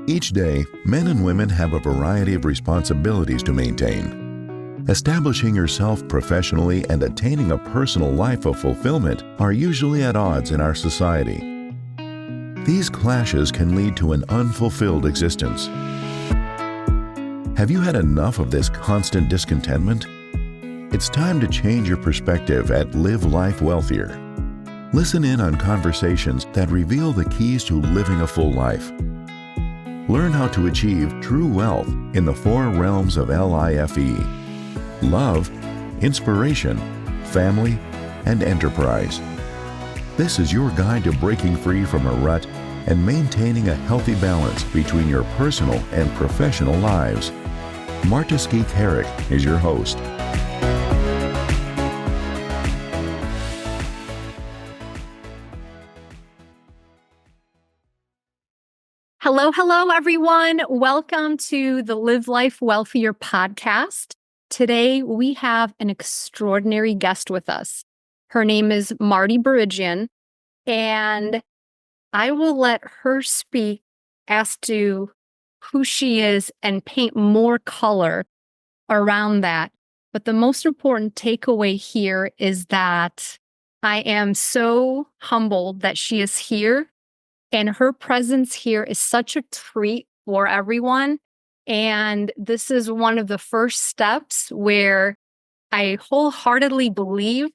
Each day, men and women have a variety of responsibilities to maintain. Establishing yourself professionally and attaining a personal life of fulfillment are usually at odds in our society. These clashes can lead to an unfulfilled existence. Have you had enough of this constant discontentment? It's time to change your perspective at Live Life Wealthier. Listen in on conversations that reveal the keys to living a full life. Learn how to achieve true wealth in the 4 realms of L.I.F.E: love, inspiration, family, and enterprise. This is your guide to breaking free from a rut and maintaining a healthy balance between your personal and professional lives. Marty Barigian is your host. Hello, everyone. Welcome to the Live Life Wealthier podcast. Today, we have an extraordinary guest with us. Her name is Marty Barigian, and I will let her speak as to who she is and paint more color around that. But the most important takeaway here is that I am so humbled that she is here. And her presence here is such a treat for everyone. And this is one of the first steps where I wholeheartedly believe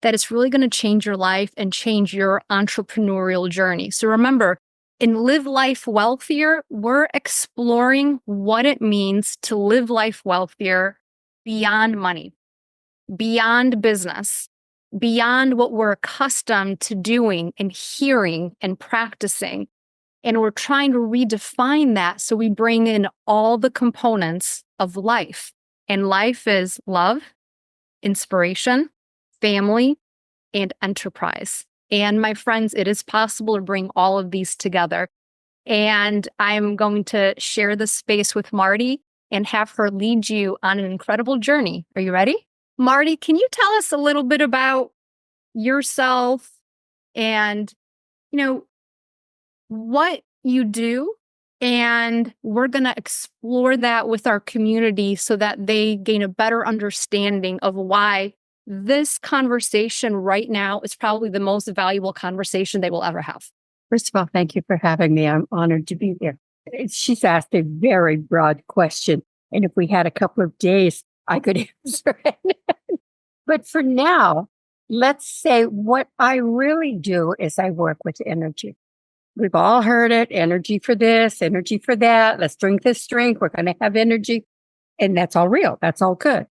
that it's really going to change your life and change your entrepreneurial journey. So remember, in Live Life Wealthier, we're exploring what it means to live life wealthier beyond money, beyond business, beyond what we're accustomed to doing and hearing and practicing. And we're trying to redefine that so we bring in all the components of life. And life is love, inspiration, family, and enterprise. And my friends, it is possible to bring all of these together. And I'm going to share the space with Marty and have her lead you on an incredible journey. Are you ready? Marty, can you tell us a little bit about yourself and, what you do? And we're going to explore that with our community so that they gain a better understanding of why this conversation right now is probably the most valuable conversation they will ever have. First of all, thank you for having me. I'm honored to be here. She's asked a very broad question. And if we had a couple of days, I could answer it. But for now, let's say what I really do is I work with energy. We've all heard it, energy for this, energy for that. Let's drink this drink. We're going to have energy. And that's all real. That's all good.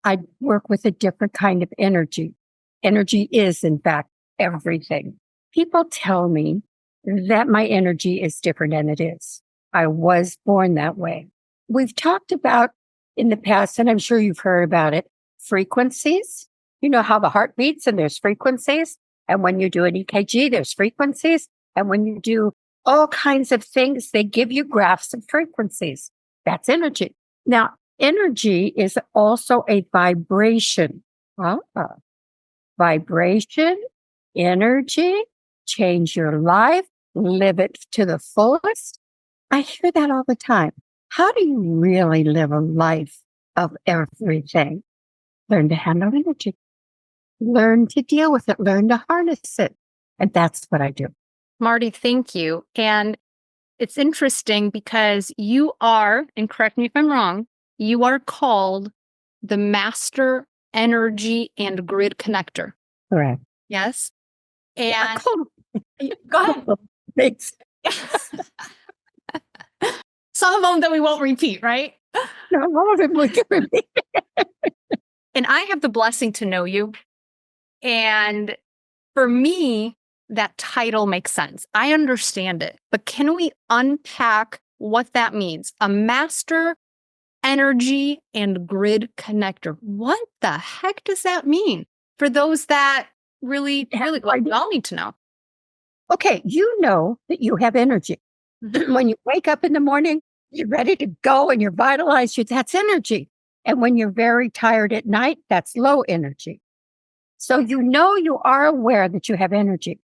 I work with a different kind of energy. Energy is, in fact, everything. People tell me that my energy is different, and it is. I was born that way. We've talked about in the past, and I'm sure you've heard about it, frequencies. You know how the heart beats and there's frequencies. And when you do an EKG, there's frequencies. And when you do all kinds of things, they give you graphs of frequencies. That's energy. Now, energy is also a vibration. Vibration, energy, change your life, live it to the fullest. I hear that all the time. How do you really live a life of everything? Learn to handle energy. Learn to deal with it. Learn to harness it. And that's what I do. Marty, thank you. And it's interesting because you are, and correct me if I'm wrong, you are called the Master Energy and Grid Connector. Correct. Yes? And go ahead. Thanks. Some of them that we won't repeat, right? No, all of them we can repeat. And I have the blessing to know you. And for me, that title makes sense. I understand it. But can we unpack what that means? A master energy and grid connector. What the heck does that mean? For those that really we all need to know. Okay, you know that you have energy. Mm-hmm. When you wake up in the morning, you're ready to go and you're vitalized. That's energy. And when you're very tired at night, that's low energy. So you know you are aware that you have energy.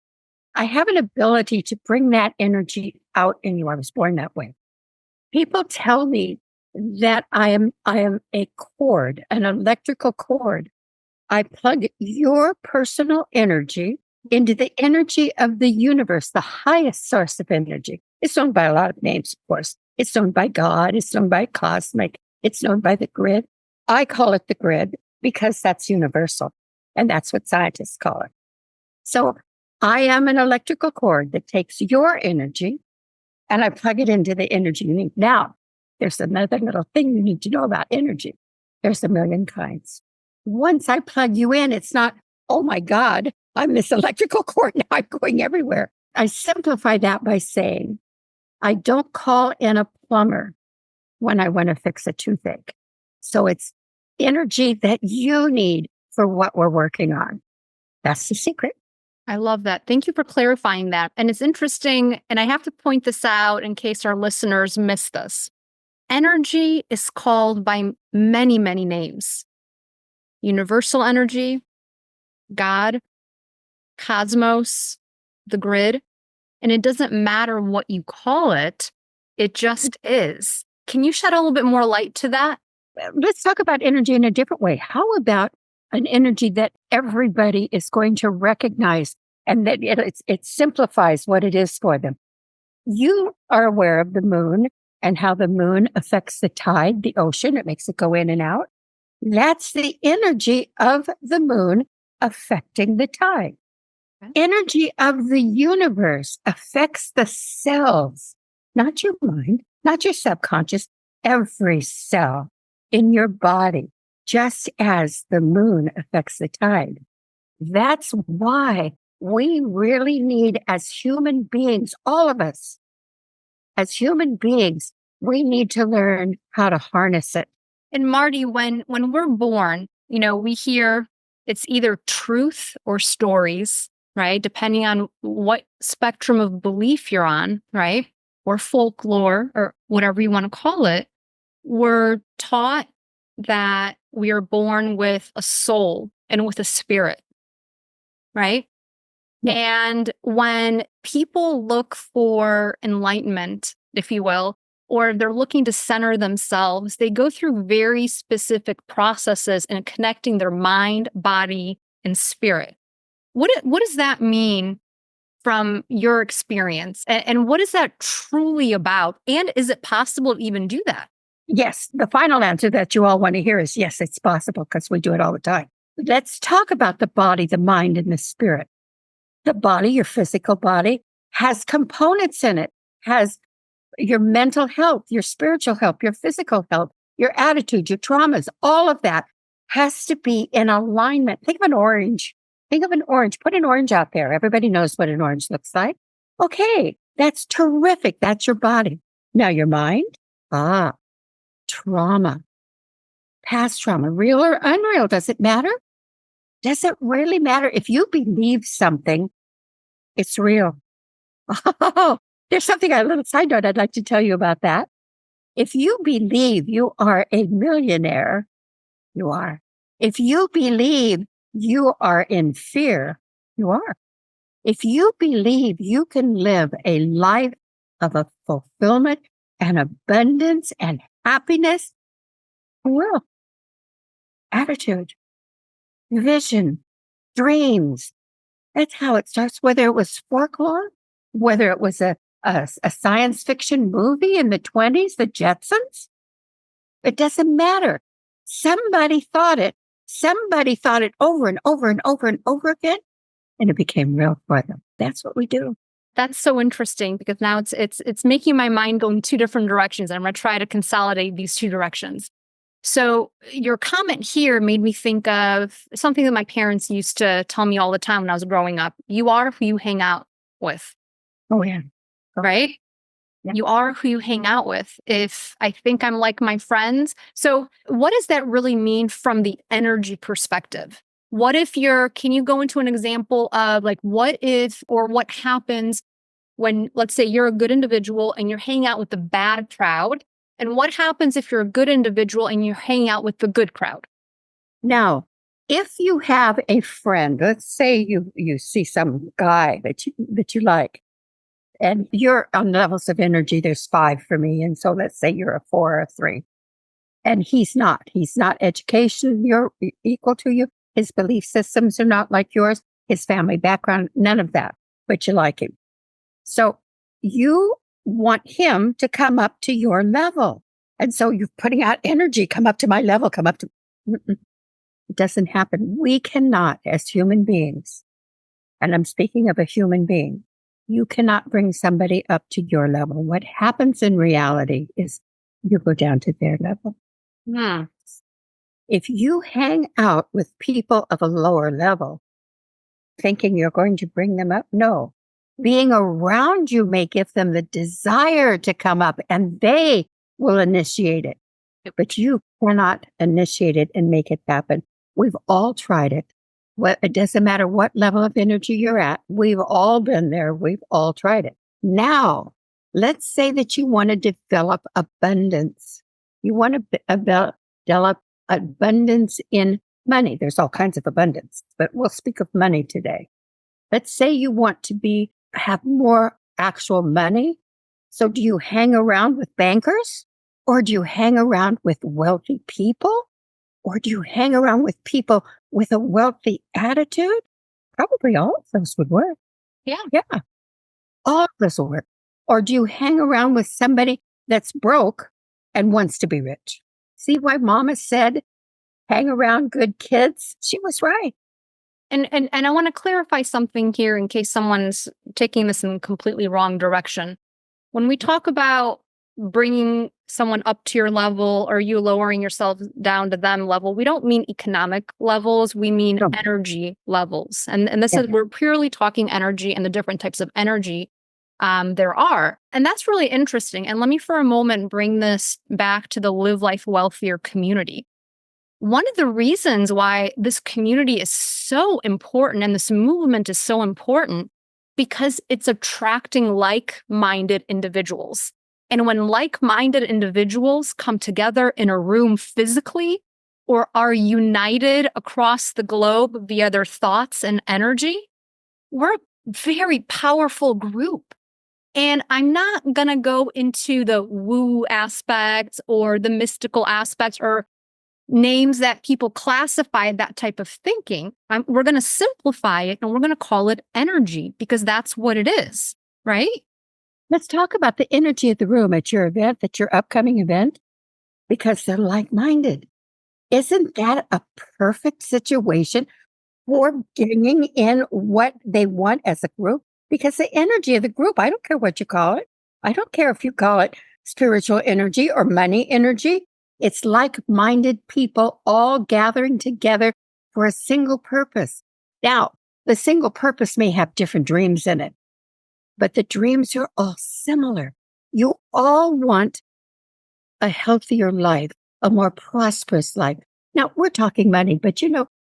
I have an ability to bring that energy out in you. I was born that way. People tell me that I am a cord, an electrical cord. I plug your personal energy into the energy of the universe, the highest source of energy. It's known by a lot of names, of course. It's known by God. It's known by cosmic. It's known by the grid. I call it the grid because that's universal. And that's what scientists call it. So I am an electrical cord that takes your energy and I plug it into the energy you need. Now, there's another little thing you need to know about energy. There's a million kinds. Once I plug you in, it's not, oh my God, I'm this electrical cord. Now I'm going everywhere. I simplify that by saying, I don't call in a plumber when I want to fix a toothache. So it's energy that you need for what we're working on. That's the secret. I love that. Thank you for clarifying that. And it's interesting, and I have to point this out in case our listeners miss this. Energy is called by many, many names. Universal energy, God, cosmos, the grid. And it doesn't matter what you call it, it just is. Can you shed a little bit more light to that? Let's talk about energy in a different way. How about an energy that everybody is going to recognize and that it simplifies what it is for them? You are aware of the moon and how the moon affects the tide, the ocean. It makes it go in and out. That's the energy of the moon affecting the tide. Okay. Energy of the universe affects the cells, not your mind, not your subconscious, every cell in your body, just as the moon affects the tide. That's why we really need, as human beings, all of us, as human beings, we need to learn how to harness it. And Marty, when we're born, we hear it's either truth or stories, right? Depending on what spectrum of belief you're on, right? Or folklore or whatever you want to call it. We're taught that we are born with a soul and with a spirit, right? Yeah. And when people look for enlightenment, if you will, or they're looking to center themselves, they go through very specific processes in connecting their mind, body, and spirit. What does that mean from your experience? And what is that truly about? And is it possible to even do that? Yes. The final answer that you all want to hear is yes, it's possible because we do it all the time. Let's talk about the body, the mind, and the spirit. The body, your physical body, has components in it, has your mental health, your spiritual health, your physical health, your attitude, your traumas, all of that has to be in alignment. Think of an orange. Think of an orange. Put an orange out there. Everybody knows what an orange looks like. Okay, that's terrific. That's your body. Now your mind, trauma, past trauma, real or unreal. Does it matter? Does it really matter? If you believe something, it's real. Oh, there's something, a little side note I'd like to tell you about that. If you believe you are a millionaire, you are. If you believe you are in fear, you are. If you believe you can live a life of a fulfillment and abundance and happiness, you will. Attitude, vision, dreams. That's how it starts, whether it was folklore, whether it was a science fiction movie in the 20s, the Jetsons. It doesn't matter. Somebody thought it. Somebody thought it over and over and over and over again, and it became real for them. That's what we do. That's so interesting because now it's making my mind go in two different directions. I'm going to try to consolidate these two directions. So your comment here made me think of something that my parents used to tell me all the time when I was growing up. You are who you hang out with. Oh, yeah. Right? Yeah. You are who you hang out with. If I think I'm like my friends. So what does that really mean from the energy perspective? What if can you go into an example of like what if or what happens when, let's say you're a good individual and you're hanging out with the bad crowd? And what happens if you're a good individual and you're hanging out with the good crowd? Now, if you have a friend, let's say you see some guy that you like, and you're on levels of energy, there's 5 for me. And so let's say you're a 4 or a 3. And he's not. He's not education. You're equal to you. His belief systems are not like yours. His family background, none of that. But you like him. So you want him to come up to your level. And so you're putting out energy, come up to my level, come up to. Mm-mm. It doesn't happen. We cannot, as human beings, and I'm speaking of a human being, you cannot bring somebody up to your level. What happens in reality is you go down to their level. Hmm. If you hang out with people of a lower level, thinking you're going to bring them up, no. Being around you may give them the desire to come up, and they will initiate it. But you cannot initiate it and make it happen. We've all tried it. It doesn't matter what level of energy you're at. We've all been there. We've all tried it. Now, let's say that you want to develop abundance. You want to develop abundance in money. There's all kinds of abundance, but we'll speak of money today. Let's say you want to have more actual money. So do you hang around with bankers, or do you hang around with wealthy people, or do you hang around with people with a wealthy attitude? Probably all of those would work. Yeah. Yeah. All of those will work. Or do you hang around with somebody that's broke and wants to be rich? See why Mama said, hang around good kids? She was right. And I want to clarify something here in case someone's taking this in a completely wrong direction. When we talk about bringing someone up to your level or you lowering yourself down to them level, we don't mean economic levels. We mean No. energy levels. And this Yeah. is, we're purely talking energy and the different types of energy there are. And that's really interesting. And let me for a moment bring this back to the Live Life Wealthier community. One of the reasons why this community is so important and this movement is so important because it's attracting like-minded individuals. And when like-minded individuals come together in a room physically or are united across the globe via their thoughts and energy, we're a very powerful group. And I'm not going to go into the woo aspects or the mystical aspects or names that people classify that type of thinking. We're going to simplify it and we're going to call it energy because that's what it is, right? Let's talk about the energy of the room at your event, at your upcoming event, because they're like-minded. Isn't that a perfect situation for bringing in what they want as a group? Because the energy of the group, I don't care what you call it. I don't care if you call it spiritual energy or money energy. It's like-minded people all gathering together for a single purpose. Now, the single purpose may have different dreams in it, but the dreams are all similar. You all want a healthier life, a more prosperous life. Now, we're talking money, but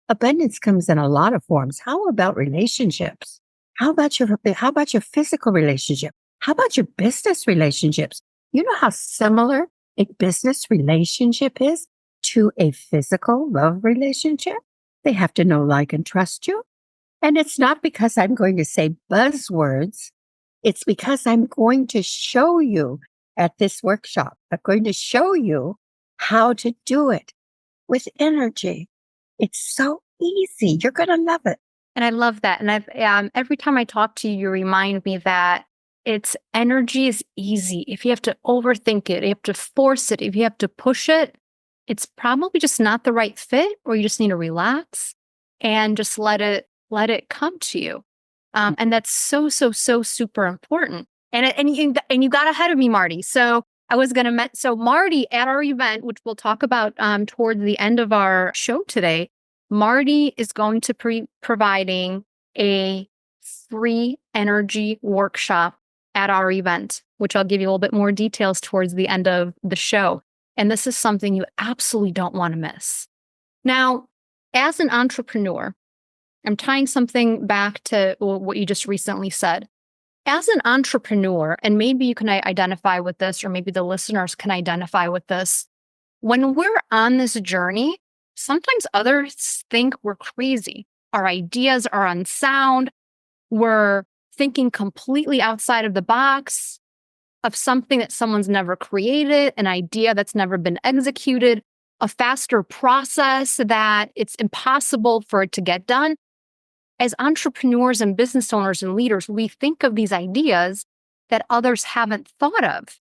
abundance comes in a lot of forms. How about relationships? How about your physical relationship? How about your business relationships? You know how similar a business relationship is to a physical love relationship? They have to know, like, and trust you. And it's not because I'm going to say buzzwords. It's because I'm going to show you at this workshop. I'm going to show you how to do it with energy. It's so easy. You're going to love it. And I love that. And every time I talk to you, you remind me that energy is easy. If you have to overthink it, you have to force it, if you have to push it, it's probably just not the right fit, or you just need to relax and just let it come to you. And that's so super important. And you got ahead of me, Marty. So I was going to so Marty at our event, which we'll talk about towards the end of our show today, Marty is going to be providing a free energy workshop at our event, which I'll give you a little bit more details towards the end of the show. And this is something you absolutely don't want to miss. Now, as an entrepreneur, I'm tying something back to what you just recently said. As an entrepreneur, and maybe you can identify with this, or maybe the listeners can identify with this, when we're on this journey, sometimes others think we're crazy. Our ideas are unsound. We're thinking completely outside of the box of something that someone's never created, an idea that's never been executed, a faster process that it's impossible for it to get done. As entrepreneurs and business owners and leaders, we think of these ideas that others haven't thought of.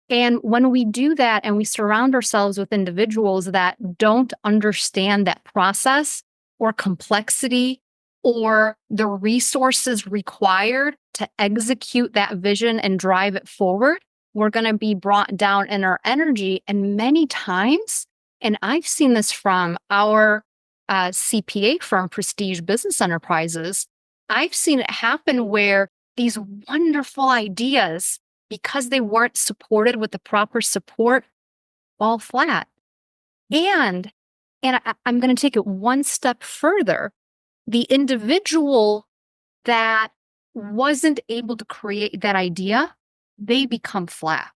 And when we do that and we surround ourselves with individuals that don't understand that process or complexity or the resources required to execute that vision and drive it forward, we're going to be brought down in our energy. And many times, and I've seen this from our CPA firm, Prestige Business Enterprises, I've seen it happen where these wonderful ideas, because they weren't supported with the proper support, fall flat. And I'm going to take it one step further. The individual that wasn't able to create that idea, they become flat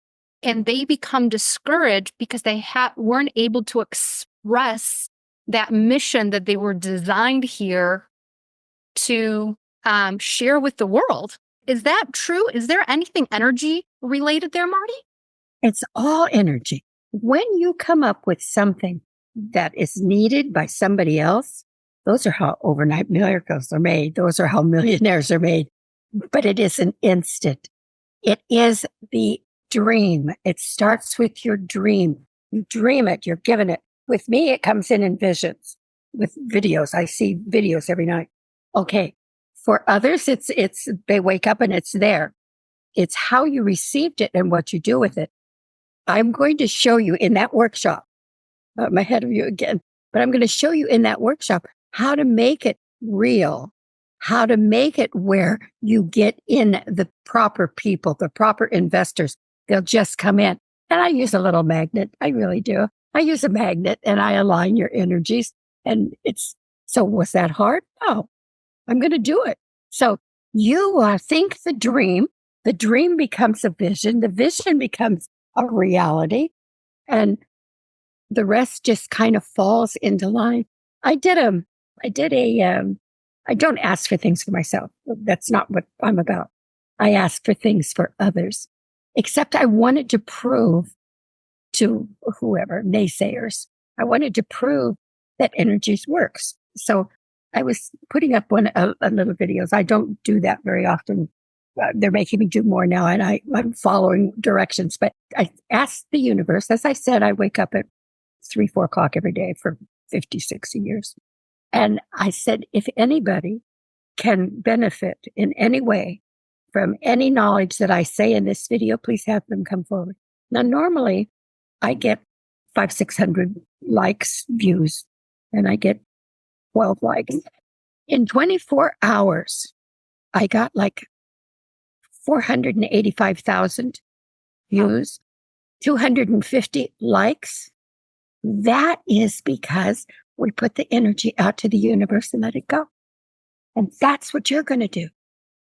and they become discouraged because they weren't able to express that mission that they were designed here to share with the world. Is that true? Is there anything energy related there, Marty? It's all energy. When you come up with something that is needed by somebody else, those are how overnight miracles are made. Those are how millionaires are made. But it isn't instant. It is the dream. It starts with your dream. You dream it. You're given it. With me, it comes in visions, with videos. I see videos every night. Okay. For others, it's they wake up and it's there. It's how you received it and what you do with it. I'm going to show you in that workshop. I'm ahead of you again, but I'm going to show you in that workshop how to make it real, how to make it where you get in the proper people, the proper investors. They'll just come in. And I use a little magnet. I really do. I use a magnet and I align your energies. And so was that hard? No, I'm going to do it. So you think the dream becomes a vision. The vision becomes a reality. And the rest just kind of falls into line. I don't ask for things for myself. That's not what I'm about. I ask for things for others, except I wanted to prove to whoever, naysayers, I wanted to prove that energies works. So I was putting up a little videos. I don't do that very often. They're making me do more now, and I'm following directions. But I asked the universe, as I said, I wake up at 3, 4 o'clock every day for 50, 60 years. And I said, if anybody can benefit in any way from any knowledge that I say in this video, please have them come forward. Now, normally I get 500, 600 likes, views, and I get 12 likes. In 24 hours, I got like 485,000 views, 250 likes. That is because we put the energy out to the universe and let it go. And that's what you're going to do.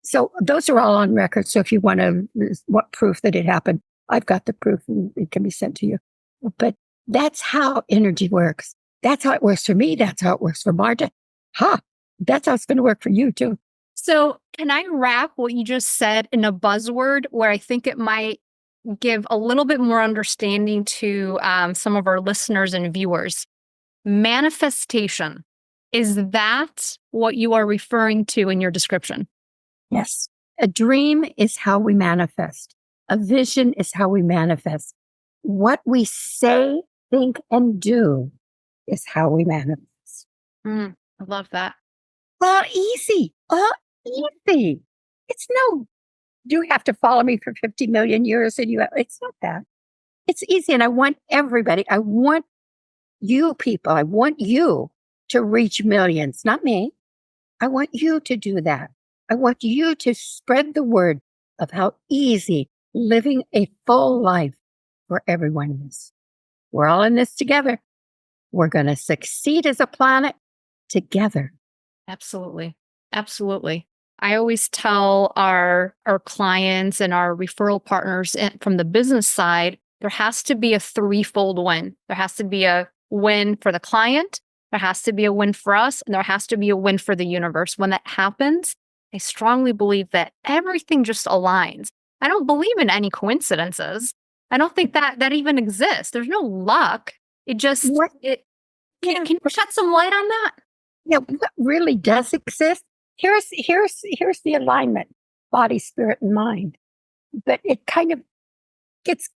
So those are all on record. So if you want what proof that it happened, I've got the proof and it can be sent to you. But that's how energy works. That's how it works for me. That's how it works for Marta. That's how it's going to work for you too. So can I wrap what you just said in a buzzword where I think it might give a little bit more understanding to some of our listeners and viewers? Manifestation. Is that what you are referring to in your description? Yes. A dream is how we manifest. A vision is how we manifest. What we say, think, and do is how we manifest. I love that. All easy. All easy. It's no, you have to follow me for 50 million years and it's not that. It's easy. And I want everybody, I want you people, I want you to reach millions, not me. I want you to do that. I want you to spread the word of how easy living a full life for everyone is. We're all in this together. We're going to succeed as a planet together. Absolutely. Absolutely. I always tell our clients and our referral partners from the business side, there has to be a threefold win. There has to be a win for the client, There has to be a win for us, and there has to be a win for the universe. When that happens, I strongly believe that everything just aligns. I don't believe in any coincidences. I don't think that even exists. There's no luck. It just, What? can you shed some light on that? Yeah, what really does exist? Here's the alignment, body, spirit, and mind. But it kind of gets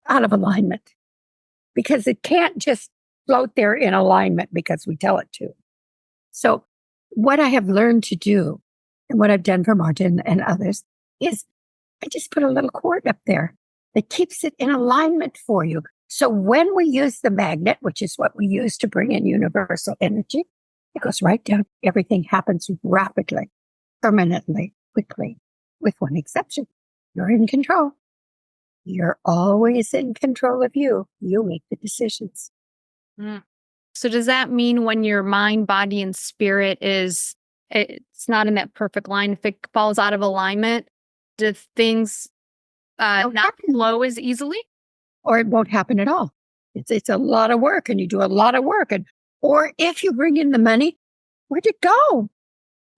out of alignment because it can't just float there in alignment because we tell it to. So what I have learned to do and what I've done for Martin and others is I just put a little cord up there that keeps it in alignment for you. So when we use the magnet, which is what we use to bring in universal energy, it goes right down. Everything happens rapidly, permanently, quickly, with one exception. You're in control. You're always in control of you. You make the decisions. Mm. So does that mean when your mind, body, and spirit it's not in that perfect line, if it falls out of alignment, do things not flow as easily? Or it won't happen at all. It's a lot of work and you do a lot of work. Or if you bring in the money, where'd it go?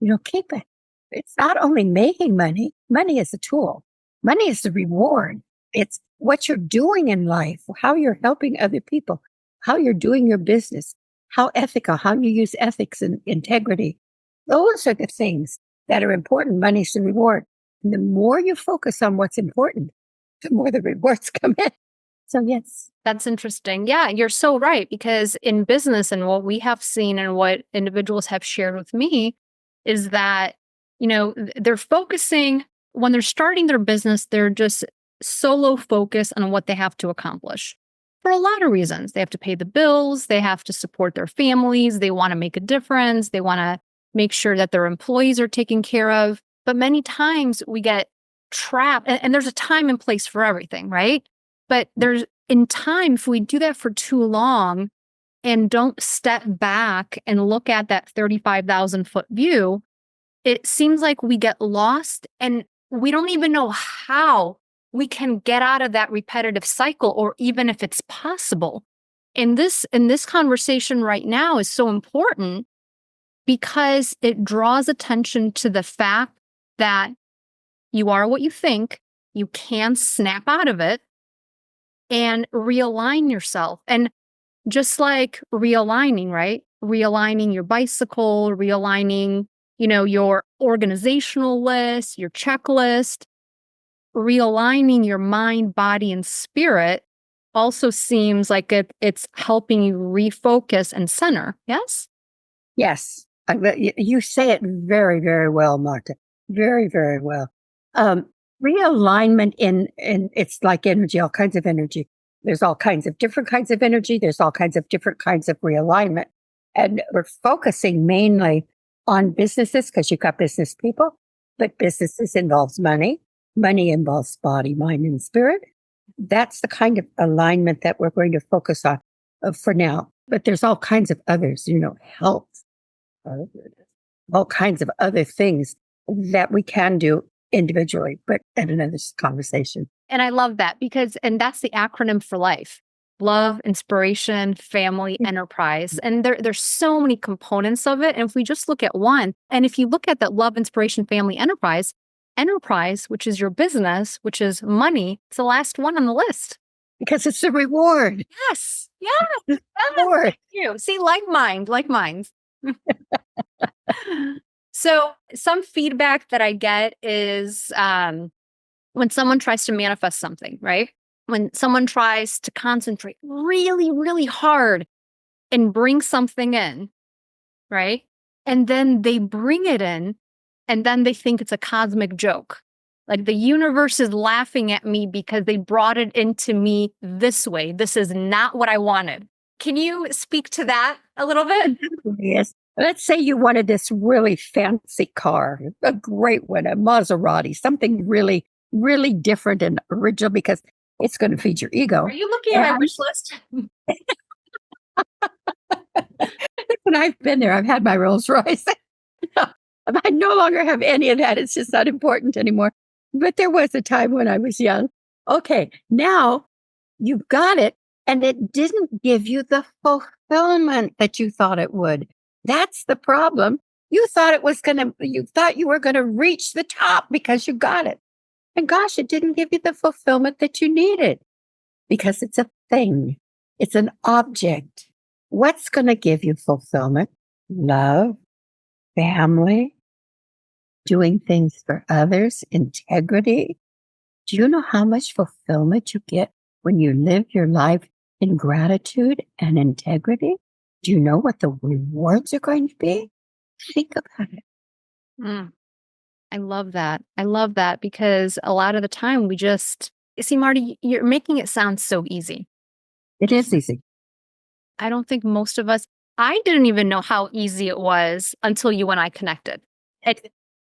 You don't keep it. It's not only making money. Money is a tool. Money is the reward. It's what you're doing in life, how you're helping other people, how you're doing your business, how ethical, how you use ethics and integrity. Those are the things that are important. Money's the reward. And the more you focus on what's important, the more the rewards come in. So yes. That's interesting. Yeah, you're so right. Because in business and what we have seen and what individuals have shared with me is that, they're focusing when they're starting their business, they're just solo focused on what they have to accomplish for a lot of reasons. They have to pay the bills. They have to support their families. They want to make a difference. They want to make sure that their employees are taken care of. But many times we get trapped and there's a time and place for everything, right? But there's in time, if we do that for too long and don't step back and look at that 35,000-foot view, it seems like we get lost and we don't even know how we can get out of that repetitive cycle or even if it's possible. And this conversation right now is so important because it draws attention to the fact that you are what you think, you can snap out of it, and realign yourself. And just like realigning, right? Realigning your bicycle, realigning, your organizational list, your checklist, realigning your mind, body, and spirit also seems like it's helping you refocus and center. Yes? Yes. You say it very, very well, Marta. Very, very well. Realignment in it's like energy, all kinds of energy. There's all kinds of different kinds of energy. There's all kinds of different kinds of realignment. And we're focusing mainly on businesses because you've got business people, but businesses involves money. Money involves body, mind, and spirit. That's the kind of alignment that we're going to focus on for now. But there's all kinds of others, health, all kinds of other things that we can do individually, but at another conversation. And I love that and that's the acronym for life: love, inspiration, family, enterprise. And there's so many components of it. And if we just look at one, and if you look at that love, inspiration, family, enterprise, which is your business, which is money, it's the last one on the list. Because it's the reward. Yes. Yeah. Thank you. See, like minds. So some feedback that I get is when someone tries to manifest something, right? When someone tries to concentrate really, really hard and bring something in, right? And then they bring it in and then they think it's a cosmic joke. Like the universe is laughing at me because they brought it into me this way. This is not what I wanted. Can you speak to that a little bit? Yes. Let's say you wanted this really fancy car, a great one, a Maserati, something really, really different and original because it's going to feed your ego. Are you looking at my wish list? When I've been there, I've had my Rolls Royce. I no longer have any of that. It's just not important anymore. But there was a time when I was young. Okay, now you've got it. And it didn't give you the fulfillment that you thought it would. That's the problem. You thought you thought you were going to reach the top because you got it. And gosh, it didn't give you the fulfillment that you needed because it's a thing. It's an object. What's going to give you fulfillment? Love, family, doing things for others, integrity. Do you know how much fulfillment you get when you live your life in gratitude and integrity? Do you know what the rewards are going to be? Think about it. Mm, I love that. I love that because a lot of the time you see, Marty, you're making it sound so easy. It is easy. I don't think most of us, I didn't even know how easy it was until you and I connected.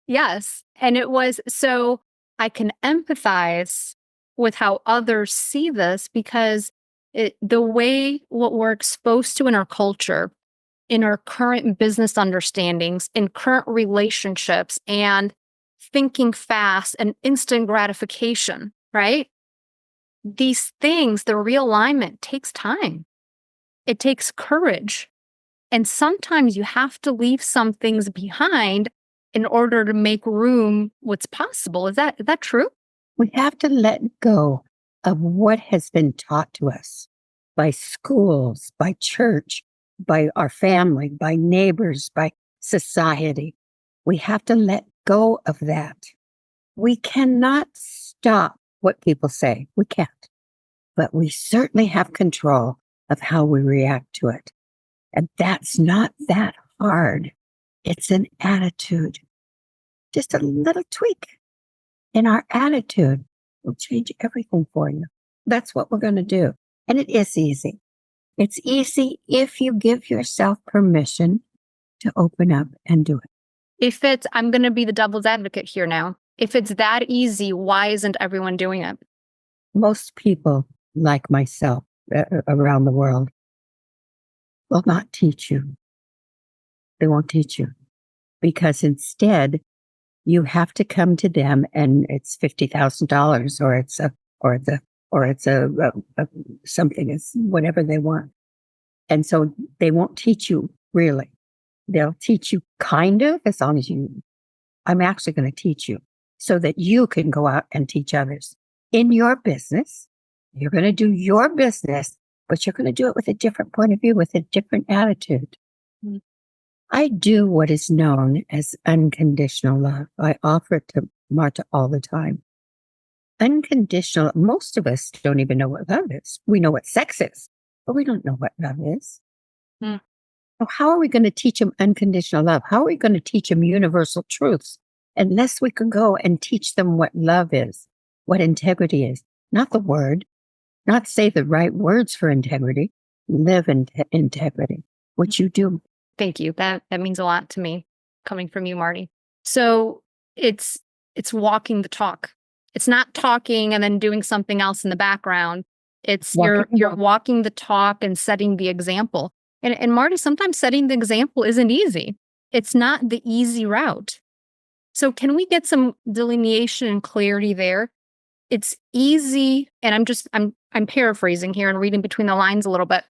Yes. And it was so I can empathize with how others see this because the way what we're exposed to in our culture, in our current business understandings, in current relationships, and thinking fast and instant gratification, right? These things, the realignment takes time. It takes courage. And sometimes you have to leave some things behind in order to make room what's possible. Is that true? We have to let go of what has been taught to us by schools, by church, by our family, by neighbors, by society. We have to let go of that. We cannot stop what people say. We can't. But we certainly have control of how we react to it. And that's not that hard. It's an attitude. Just a little tweak in our attitude will change everything for you. That's what we're going to do. And it is easy. It's easy if you give yourself permission to open up and do it. I'm going to be the devil's advocate here now. If it's that easy, why isn't everyone doing it? Most people like myself around the world will not teach you. They won't teach you because instead you have to come to them and it's $50,000 or it's something, it's whatever they want. And so they won't teach you really. They'll teach you kind of as long as I'm actually going to teach you so that you can go out and teach others in your business. You're going to do your business, but you're going to do it with a different point of view, with a different attitude. Mm-hmm. I do what is known as unconditional love. I offer it to Marta all the time. Unconditional, most of us don't even know what love is. We know what sex is, but we don't know what love is. Mm. So how are we going to teach them unconditional love? How are we going to teach them universal truths unless we can go and teach them what love is, what integrity is? Not the word, not say the right words for integrity, live in integrity, which you do. Thank you. That means a lot to me coming from you, Marty. So it's walking the talk. It's not talking and then doing something else in the background. It's you're walking the talk and setting the example. And Marty, sometimes setting the example isn't easy. It's not the easy route. So can we get some delineation and clarity there? It's easy, and I'm paraphrasing here and reading between the lines a little bit.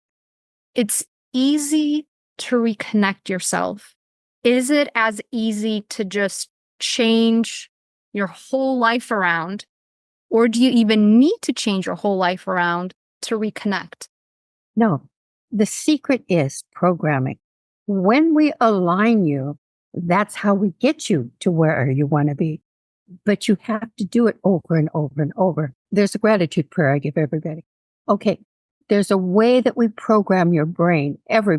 It's easy to reconnect yourself. Is it as easy to just change your whole life around? Or do you even need to change your whole life around to reconnect? No, the secret is programming. When we align you, that's how we get you to where you want to be. But you have to do it over and over and over. There's a gratitude prayer I give everybody. Okay, there's a way that we program your brain, every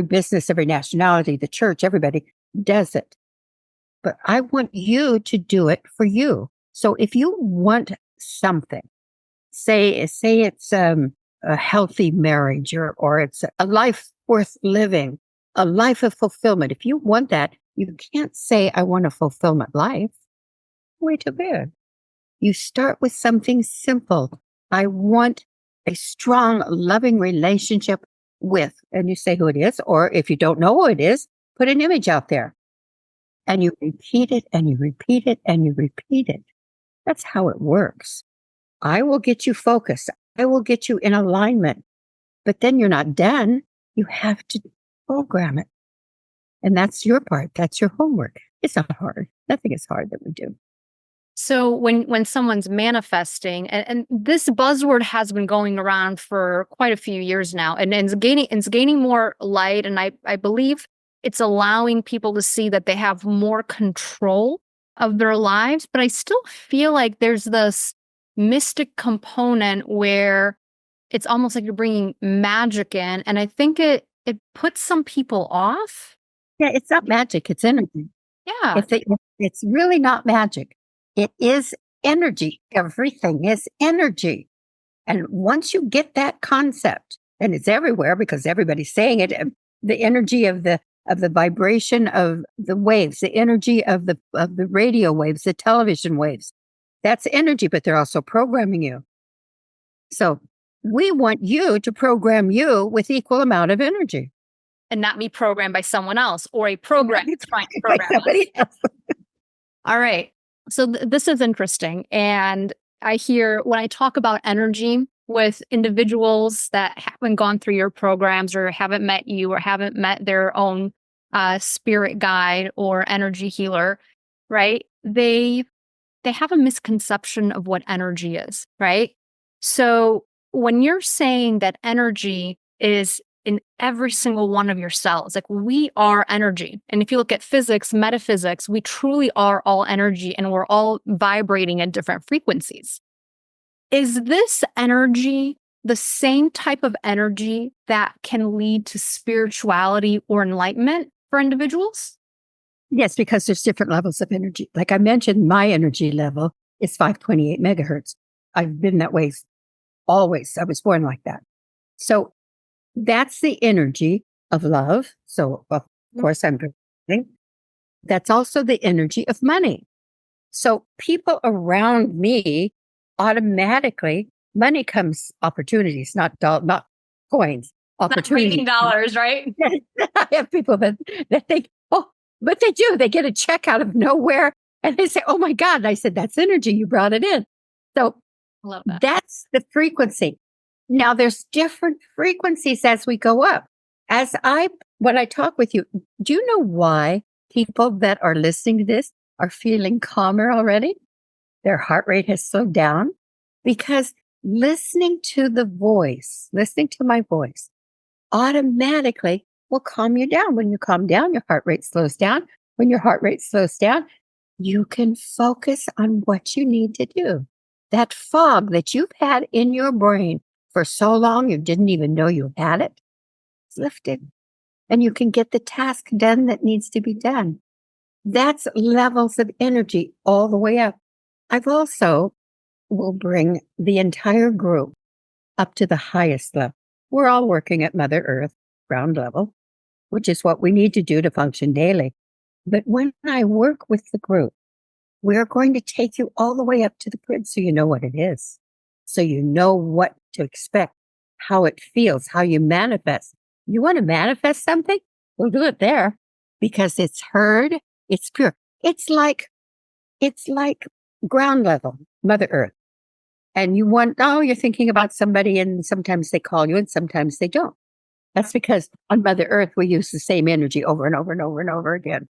business, every nationality, the church, everybody does it. But I want you to do it for you. So if you want something, say it's a healthy marriage or it's a life worth living, a life of fulfillment. If you want that, you can't say, I want a fulfillment life. Way too bad. You start with something simple. I want a strong, loving relationship with, and you say who it is, or if you don't know who it is, put an image out there. And you repeat it and you repeat it and you repeat it. That's how it works. I will get you focused. I will get you in alignment. But then you're not done. You have to program it. And that's your part. That's your homework. It's not hard. Nothing is hard that we do. So when someone's manifesting, and this buzzword has been going around for quite a few years now, and it's gaining more light, and I believe it's allowing people to see that they have more control of their lives. But I still feel like there's this mystic component where it's almost like you're bringing magic in, and I think it puts some people off. Yeah, it's not magic. It's energy. Yeah. It's really not magic. It is energy. Everything is energy. And once you get that concept, and it's everywhere because everybody's saying it, the energy of the vibration of the waves, the energy of the radio waves, the television waves, that's energy, but they're also programming you. So we want you to program you with equal amount of energy. And not be programmed by someone else or a program trying to program somebody else. All right. So this is interesting. And I hear when I talk about energy with individuals that haven't gone through your programs or haven't met you or haven't met their own spirit guide or energy healer, right? They have a misconception of what energy is, right? So when you're saying that energy is in every single one of your cells, like we are energy. And if you look at physics, metaphysics, we truly are all energy and we're all vibrating at different frequencies. Is this energy the same type of energy that can lead to spirituality or enlightenment for individuals? Yes, because there's different levels of energy. Like I mentioned, my energy level is 528 megahertz. I've been that way always. I was born like that. So that's the energy of love. So, of course, I'm breathing. That's also the energy of money. So people around me automatically, money comes opportunities, not coins, opportunities. Not dollars, right? I have people that think, oh, but they do. They get a check out of nowhere and they say, oh my God. And I said, that's energy. You brought it in. So Love that. that's the frequency. Now there's different frequencies as we go up. When I talk with you, do you know why people that are listening to this are feeling calmer already? Their heart rate has slowed down because listening to my voice automatically will calm you down. When you calm down, your heart rate slows down. When your heart rate slows down, you can focus on what you need to do. That fog that you've had in your brain for so long, you didn't even know you had it, it's lifted. And you can get the task done that needs to be done. That's levels of energy all the way up. I've also will bring the entire group up to the highest level. We're all working at Mother Earth, ground level, which is what we need to do to function daily. But when I work with the group, we're going to take you all the way up to the grid so you know what it is. So you know what to expect, how it feels, how you manifest. You want to manifest something? We'll do it there because it's heard, it's pure. It's like ground level, Mother Earth. And you're thinking about somebody and sometimes they call you and sometimes they don't. That's because on Mother Earth, we use the same energy over and over and over and over again.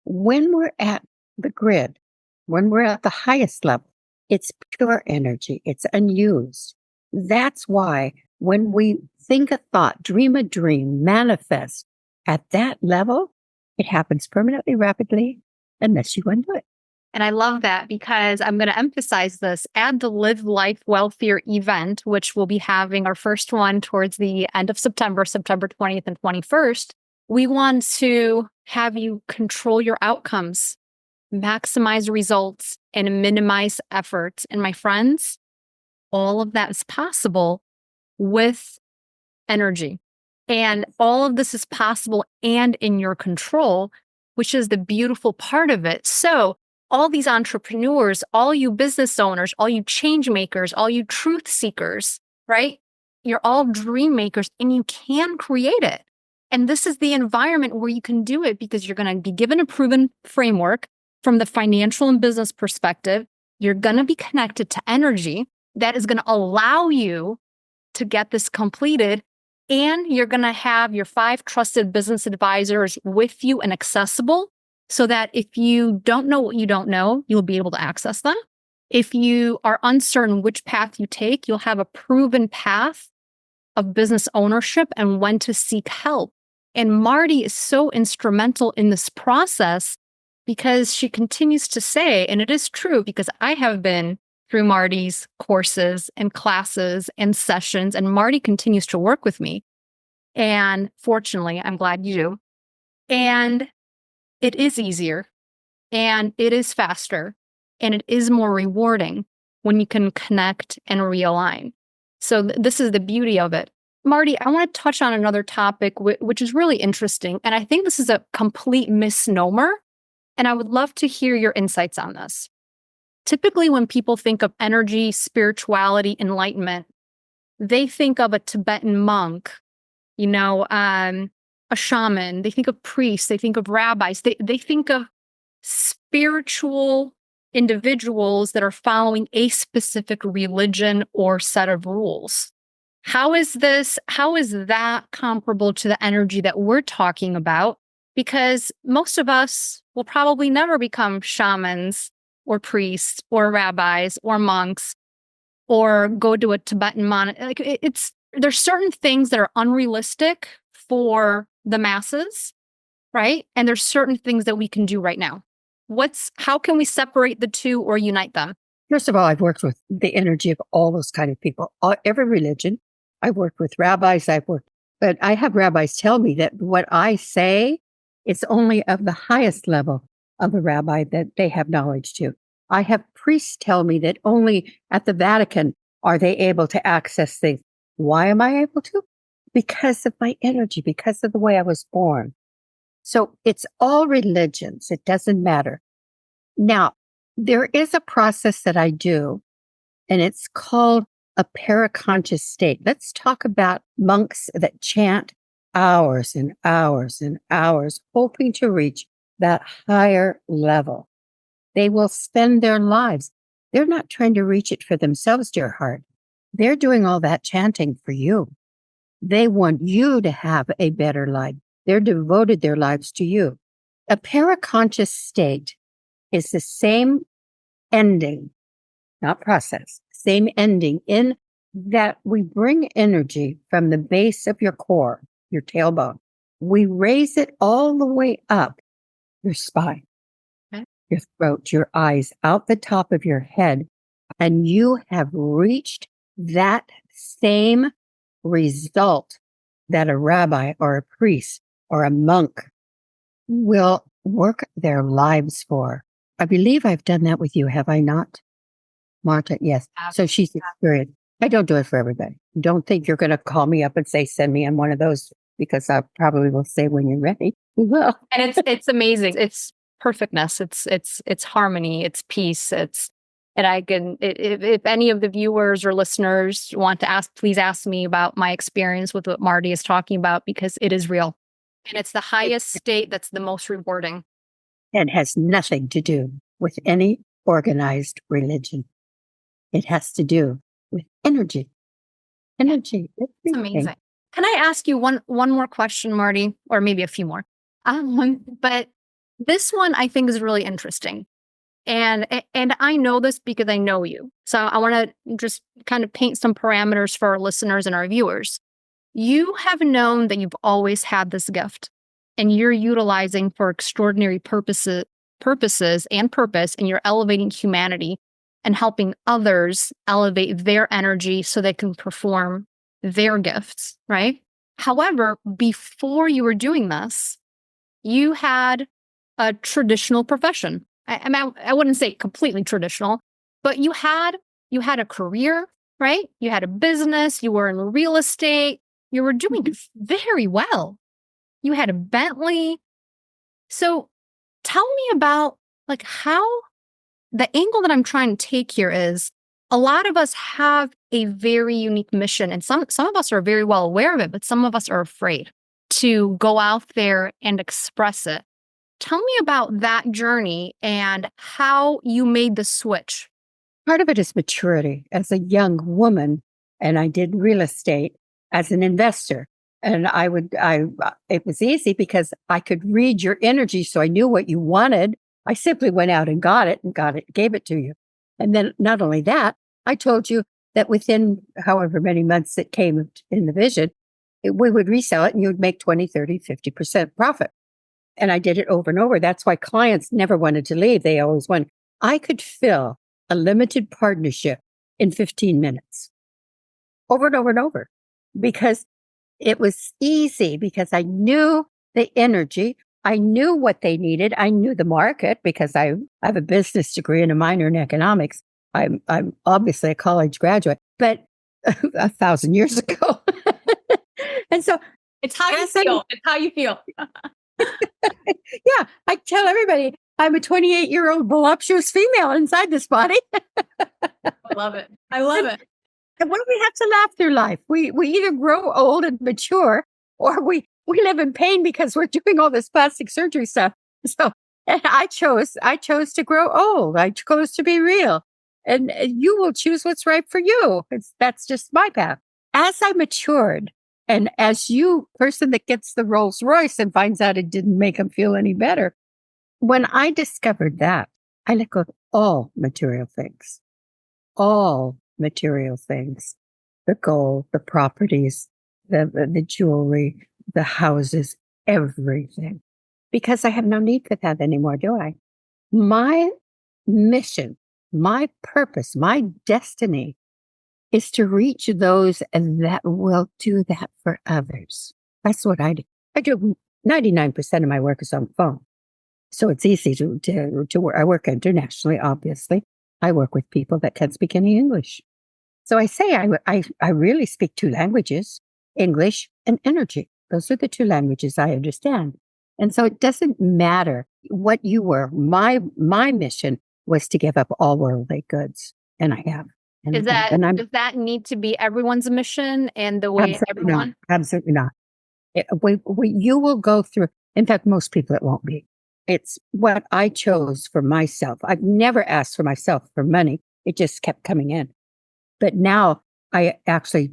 When we're at the grid, when we're at the highest level, it's pure energy. It's unused. That's why when we think a thought, dream a dream, manifest at that level, it happens permanently, rapidly, unless you undo it. And I love that because I'm going to emphasize this at the Live Life Wealthier event, which we'll be having our first one towards the end of September 20th and 21st. We want to have you control your outcomes, maximize results, and minimize efforts. And my friends, all of that is possible with energy. And all of this is possible and in your control, which is the beautiful part of it. So all these entrepreneurs, all you business owners, all you change makers, all you truth seekers, right? You're all dream makers and you can create it. And this is the environment where you can do it because you're going to be given a proven framework from the financial and business perspective. You're going to be connected to energy. that is going to allow you to get this completed. And you're going to have your 5 trusted business advisors with you and accessible so that if you don't know what you don't know, you'll be able to access them. If you are uncertain which path you take, you'll have a proven path of business ownership and when to seek help. And Marty is so instrumental in this process because she continues to say, and it is true because I have been through Marty's courses and classes and sessions, and Marty continues to work with me. And fortunately, I'm glad you do. And it is easier and it is faster and it is more rewarding when you can connect and realign. So this is the beauty of it. Marty, I want to touch on another topic, which is really interesting. And I think this is a complete misnomer. And I would love to hear your insights on this. Typically, when people think of energy, spirituality, enlightenment, they think of a Tibetan monk, a shaman. They think of priests. They think of rabbis. They think of spiritual individuals that are following a specific religion or set of rules. How is that comparable to the energy that we're talking about? Because most of us will probably never become shamans or priests or rabbis or monks or go to a Tibetan monastery. There's certain things that are unrealistic for the masses, right? And there's certain things that we can do right now. How can we separate the two or unite them? First of all, I've worked with the energy of all those kind of people, every religion. I've worked with rabbis, but I have rabbis tell me that what I say is only of the highest level of the rabbi that they have knowledge to. I have priests tell me that only at the Vatican are they able to access things. Why am I able to? Because of my energy, because of the way I was born. So it's all religions. It doesn't matter. Now, there is a process that I do, and it's called a paraconscious state. Let's talk about monks that chant hours and hours and hours, hoping to reach that higher level. They will spend their lives. They're not trying to reach it for themselves, dear heart. They're doing all that chanting for you. They want you to have a better life. They're devoted their lives to you. A paraconscious state is the same ending, not process, same ending in that we bring energy from the base of your core, your tailbone. We raise it all the way up your spine, your throat, your eyes, out the top of your head. And you have reached that same result that a rabbi or a priest or a monk will work their lives for. I believe I've done that with you, have I not? Marta, yes. So she's experienced. I don't do it for everybody. Don't think you're going to call me up and say, send me on one of those, because I probably will say when you're ready. Well, and it's amazing. It's perfectness. It's harmony. It's peace. And I can, if any of the viewers or listeners want to ask, please ask me about my experience with what Marty is talking about, because it is real. And it's the highest state that's the most rewarding. It has nothing to do with any organized religion. It has to do with energy. Energy. It's amazing. Can I ask you one more question, Marty, or maybe a few more? But this one I think is really interesting. And I know this because I know you. So I want to just kind of paint some parameters for our listeners and our viewers. You have known that you've always had this gift, and you're utilizing for extraordinary purposes and purpose, and you're elevating humanity and helping others elevate their energy so they can perform their gifts, right? However, before you were doing this, you had a traditional profession. I wouldn't say completely traditional, but you had a career, right? You had a business, you were in real estate, you were doing very well. You had a Bentley. So tell me about how the angle that I'm trying to take here is a lot of us have a very unique mission, and some of us are very well aware of it, but some of us are afraid to go out there and express it. Tell me about that journey and how you made the switch Part of it is maturity. As a young woman, and I did real estate as an investor. And it was easy because I could read your energy. So I knew what you wanted. I simply went out and got it, gave it to you. And then not only that, I told you that within however many months it came in the vision, we would resell it and you would make 20, 30, 50% profit. And I did it over and over. That's why clients never wanted to leave. They always wanted. I could fill a limited partnership in 15 minutes over and over and over because it was easy, because I knew the energy. I knew what they needed. I knew the market because I have a business degree and a minor in economics. I'm obviously a college graduate, but 1,000 years ago. And so it's how you feel. It's how you feel. Yeah, I tell everybody I'm a 28-year-old voluptuous female inside this body. I love it. I love it. And what do we have to laugh through life? We either grow old and mature, or we live in pain because we're doing all this plastic surgery stuff. So and I chose to grow old. I chose to be real. And you will choose what's right for you. That's just my path. As I matured, and as you, person that gets the Rolls Royce and finds out it didn't make him feel any better, when I discovered that, I let go of all material things. All material things, the gold, the properties, the jewelry, the houses, everything, because I have no need for that anymore, do I? My mission, my purpose, my destiny is to reach those that will do that for others. That's what I do. I do 99% of my work is on the phone. So it's easy to work. I work internationally, obviously. I work with people that can speak any English. So I say I really speak two languages, English and energy. Those are the two languages I understand. And so it doesn't matter what you were. My mission was to give up all worldly goods. And I have. Does that need to be everyone's mission and the way everyone? Absolutely not. You will go through. In fact, most people it won't be. It's what I chose for myself. I've never asked for myself for money. It just kept coming in. But now I actually,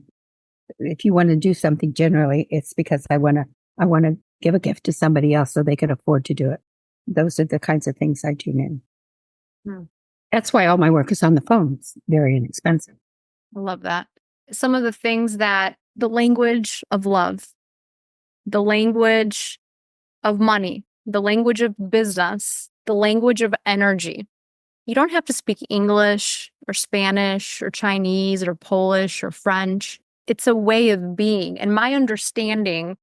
if you want to do something generally, it's because I want to give a gift to somebody else so they can afford to do it. Those are the kinds of things I tune in. Hmm. That's why all my work is on the phone. It's very inexpensive. I love that. Some of the things that the language of love, the language of money, the language of business, the language of energy. You don't have to speak English or Spanish or Chinese or Polish or French. It's a way of being. And my understanding,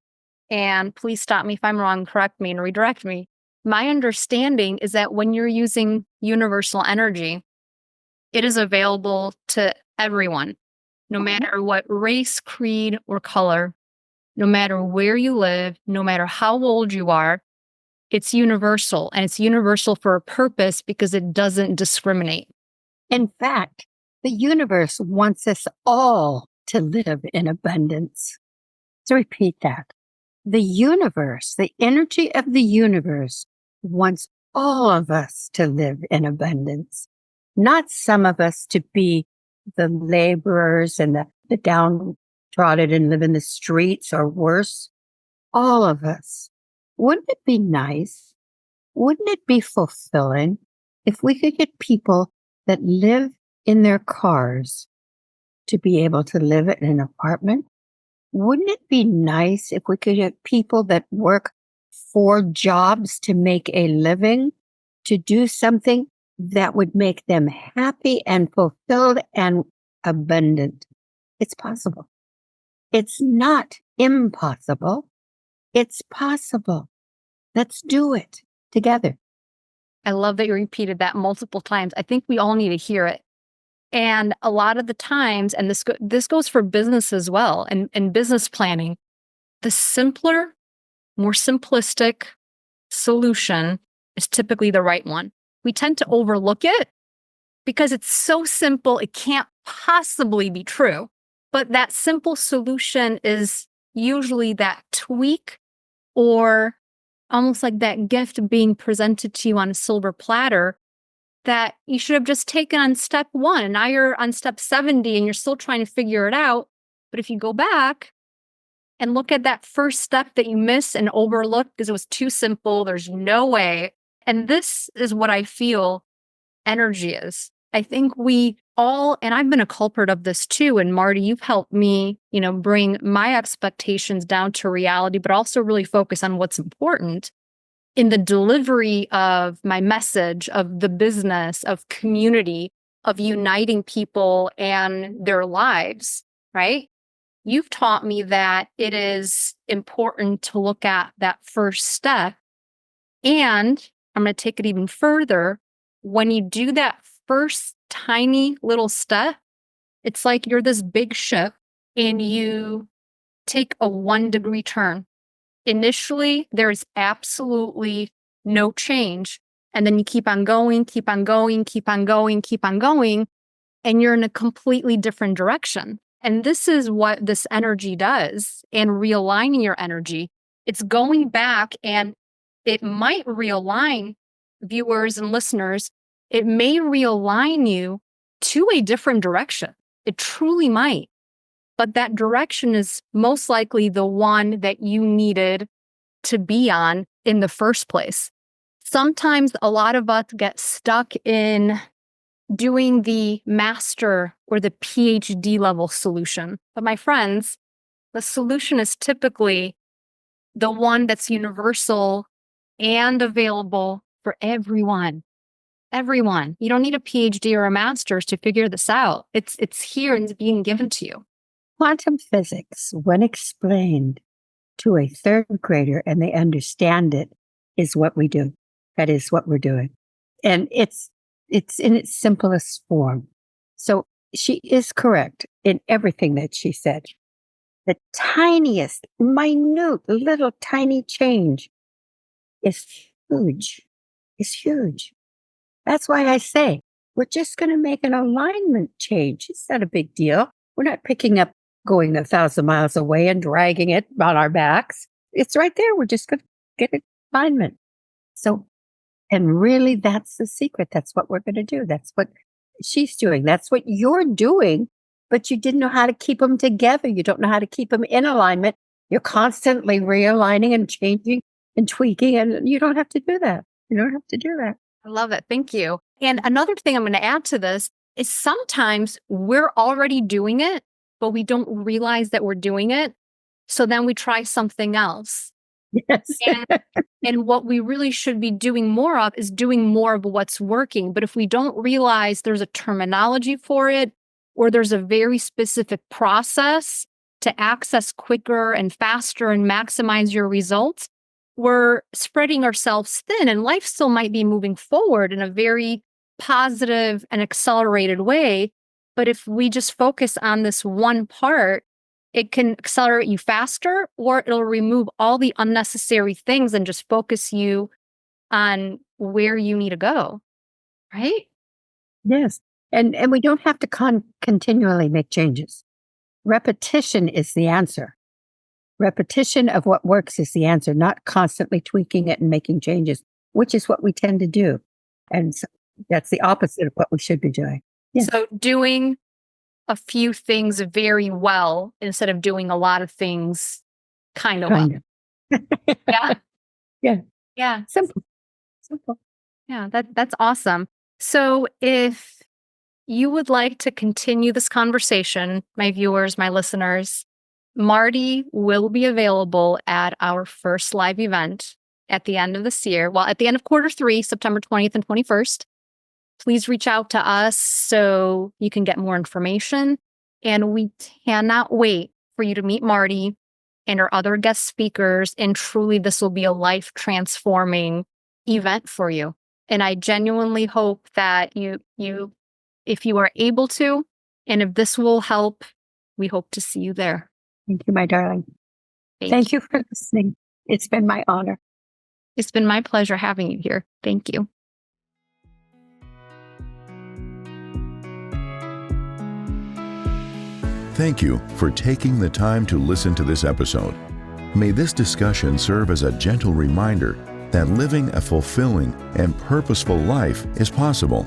and please stop me if I'm wrong, correct me and redirect me. My understanding is that when you're using universal energy, it is available to everyone, no matter what race, creed, or color, no matter where you live, no matter how old you are. It's universal, and it's universal for a purpose because it doesn't discriminate. In fact, the universe wants us all to live in abundance. So repeat that. The universe, the energy of the universe wants all of us to live in abundance, not some of us to be the laborers and the downtrodden and live in the streets or worse. All of us. Wouldn't it be nice? Wouldn't it be fulfilling if we could get people that live in their cars to be able to live in an apartment? Wouldn't it be nice if we could get people that work 4 jobs to make a living, to do something that would make them happy and fulfilled and abundant? It's possible. It's not impossible. It's possible. Let's do it together. I love that you repeated that multiple times. I think we all need to hear it. And a lot of the times, and this goes for business as well, and business planning, the simpler, more simplistic solution is typically the right one. We tend to overlook it because it's so simple, it can't possibly be true. But that simple solution is usually that tweak, or almost like that gift being presented to you on a silver platter that you should have just taken on step 1 and now you're on step 70 and you're still trying to figure it out. But if you go back and look at that first step that you missed and overlooked because it was too simple, there's no way. And this is what I feel energy is. I think we all, and I've been a culprit of this too. And Marty, you've helped me, bring my expectations down to reality, but also really focus on what's important in the delivery of my message, of the business, of community, of uniting people and their lives, right? You've taught me that it is important to look at that first step. And I'm going to take it even further. When you do that first tiny little step, it's like you're this big ship and you take a 1-degree turn. Initially, there's absolutely no change. And then you keep on going, keep on going, keep on going, keep on going, and you're in a completely different direction. And this is what this energy does, and realigning your energy. It's going back, and it might realign viewers and listeners. It may realign you to a different direction. It truly might. But that direction is most likely the one that you needed to be on in the first place. Sometimes a lot of us get stuck in doing the master or the PhD level solution. But my friends, the solution is typically the one that's universal and available for everyone. Everyone. You don't need a PhD or a master's to figure this out. It's here and it's being given to you. Quantum physics, when explained to a third grader and they understand it, is what we do. That is what we're doing. And it's in its simplest form. So she is correct in everything that she said. The tiniest, minute, little tiny change is huge. It's huge. That's why I say we're just going to make an alignment change. It's not a big deal. We're not picking up going 1,000 miles away and dragging it on our backs. It's right there. We're just going to get an alignment. So, and really that's the secret. That's what we're going to do. That's what she's doing. That's what you're doing, but you didn't know how to keep them together. You don't know how to keep them in alignment. You're constantly realigning and changing and tweaking, and you don't have to do that. You don't have to do that. I love it. Thank you. And another thing I'm going to add to this is sometimes we're already doing it, but we don't realize that we're doing it. So then we try something else. Yes. And what we really should be doing more of is doing more of what's working. But if we don't realize there's a terminology for it, or there's a very specific process to access quicker and faster and maximize your results, we're spreading ourselves thin, and life still might be moving forward in a very positive and accelerated way. But if we just focus on this one part, it can accelerate you faster, or it'll remove all the unnecessary things and just focus you on where you need to go. Right? Yes. And we don't have to continually make changes. Repetition is the answer. Repetition of what works is the answer, not constantly tweaking it and making changes, which is what we tend to do. And so that's the opposite of what we should be doing. Yeah. So doing a few things very well instead of doing a lot of things kind of well. Yeah. Yeah. Yeah. Simple. Yeah, that's awesome. So if you would like to continue this conversation, my viewers, my listeners, Marty will be available at our first live event at the end of this year. Well, at the end of Q3, September 20th and 21st. Please reach out to us so you can get more information. And we cannot wait for you to meet Marty and our other guest speakers. And truly, this will be a life-transforming event for you. And I genuinely hope that you, if you are able to, and if this will help, we hope to see you there. Thank you, my darling. Thank you for listening. It's been my honor. It's been my pleasure having you here. Thank you. Thank you for taking the time to listen to this episode. May this discussion serve as a gentle reminder that living a fulfilling and purposeful life is possible.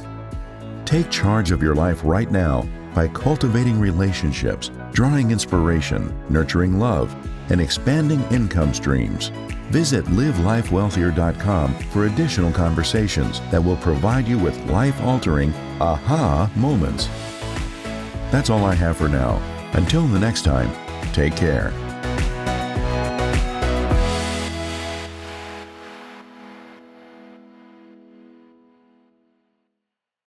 Take charge of your life right now by cultivating relationships, drawing inspiration, nurturing love, and expanding income streams. Visit livelifewealthier.com for additional conversations that will provide you with life-altering aha moments. That's all I have for now. Until the next time, take care.